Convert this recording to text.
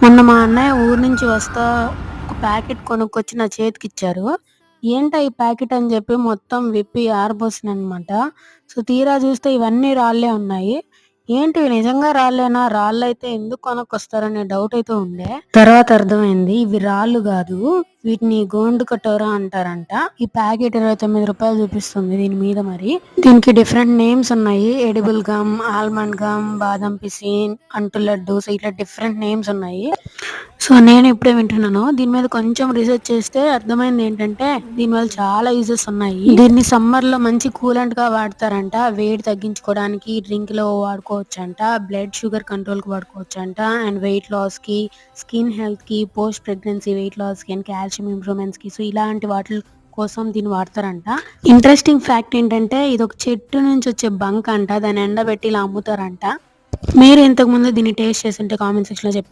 మొన్న మా అన్నయ్య ఊరు నుంచి వస్తా ఒక ప్యాకెట్ కొనుక్కొచ్చి నా చేతికిచ్చారు. ఏంటా ఈ ప్యాకెట్ అని చెప్పి మొత్తం విప్పి ఆరబోసాననమాట. సో, తీరా చూస్తే ఇవన్నీ రాళ్ళే ఉన్నాయి. ఏంటి ఇవి నిజంగా రాళ్ళేనా? రాళ్ళైతే ఎందుకు కొనుక్కొస్తారనే డౌట్ అయితే ఉండే. తర్వాత అర్థమైంది ఇవి రాళ్ళు గాదు. వీటిని గోండు కటోరా అంటారంట. ఈ ప్యాకెట్ రూ. 29 చూపిస్తుంది దీని మీద మరి. దీనికి డిఫరెంట్ నేమ్స్ ఉన్నాయి. ఎడిబుల్ గమ్, ఆల్మండ్ గమ్, బాదం పిసిన్, అంటు లడ్డు, సో ఇట్లా డిఫరెంట్ నేమ్స్ ఉన్నాయి. సో నేను ఇప్పుడే వింటున్నాను. దీని మీద కొంచెం రీసెర్చ్ చేస్తే అర్థమైంది ఏంటంటే దీనివల్ల చాలా యూజెస్ ఉన్నాయి. దీన్ని సమ్మర్ లో మంచి కూలెంట్ గా వాడతారంట. వేడి తగ్గించుకోవడానికి డ్రింక్ లో వాడుకోవచ్చంట. బ్లడ్ షుగర్ కంట్రోల్ కి వాడుకోవచ్చంట. అండ్ వెయిట్ లాస్ కి, స్కిన్ హెల్త్ కి, పోస్ట్ ప్రెగ్నెన్సీ వెయిట్ లాస్ కి, అండ్ కాల్షియం ఇంప్రూవ్మెంట్స్ కి, సో ఇలాంటి వాటి కోసం దీన్ని వాడతారంట. ఇంట్రెస్టింగ్ ఫ్యాక్ట్ ఏంటంటే ఇది ఒక చెట్టు నుంచి వచ్చే బంక్ అంట. దాన్ని ఎండబెట్టి ఇలా అమ్ముతారంట. మీరు ఇంతకు ముందు దీన్ని టేస్ట్ చేసి ఉంటే కామెంట్ సెక్షన్ లో చెప్పండి.